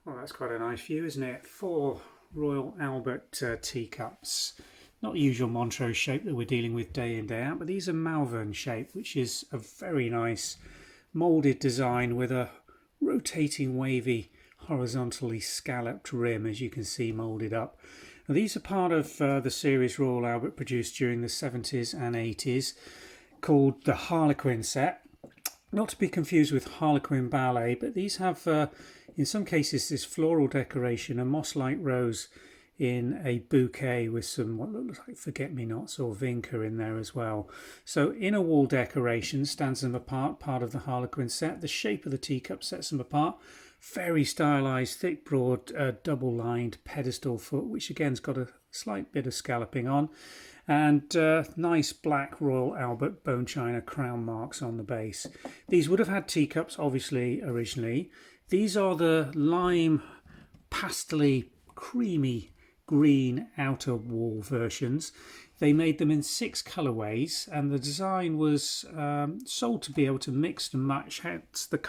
Well, that's quite a nice view, isn't it? 4 Royal Albert teacups. Not the usual Montrose shape that we're dealing with day in, day out, but these are Malvern shape, which is a very nice moulded design with a rotating, wavy, horizontally scalloped rim, as you can see moulded up. Now, these are part of the series Royal Albert produced during the 70s and 80s, called the Harlequin set. Not to be confused with Harlequin Ballet, but these have, in some cases, this floral decoration, a moss-like rose in a bouquet with some what looks like forget-me-nots or vinca in there as well. So inner wall decoration stands them apart, part of the Harlequin set. The shape of the teacup sets them apart. Very stylised, thick, broad, double-lined pedestal foot, which again's got a slight bit of scalloping on. And nice black Royal Albert bone china crown marks on the base. These would have had teacups, obviously, originally. These are the lime, pastely, creamy green outer wall versions. They made them in 6 colourways, and the design was sold to be able to mix and match. Hence the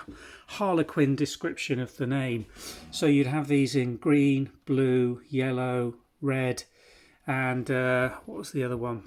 Harlequin description of the name. So you'd have these in green, blue, yellow, red, and what was the other one?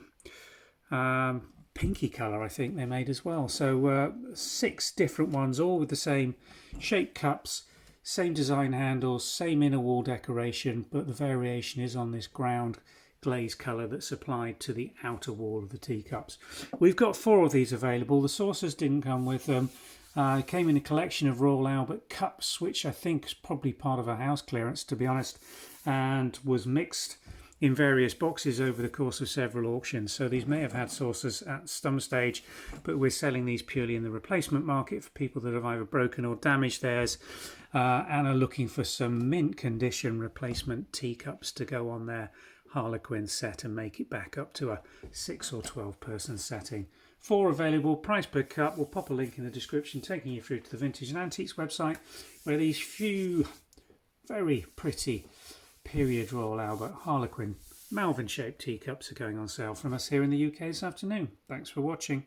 Pinky colour, I think they made as well. So 6 different ones, all with the same shaped cups, same design handles, same inner wall decoration, but the variation is on this ground glaze colour that's applied to the outer wall of the teacups. We've got 4 of these available. The saucers didn't come with them. It came in a collection of Royal Albert cups, which I think is probably part of a house clearance, to be honest, and was mixed in various boxes over the course of several auctions. So these may have had saucers at some stage, but we're selling these purely in the replacement market for people that have either broken or damaged theirs and are looking for some mint condition replacement teacups to go on their Harlequin set and make it back up to a 6 or 12 person setting. 4 available, price per cup. We'll pop a link in the description taking you through to the Vintage and Antiques website, where these few very pretty period Royal Albert Harlequin Malvern shaped teacups are going on sale from us here in the UK this afternoon. Thanks for watching.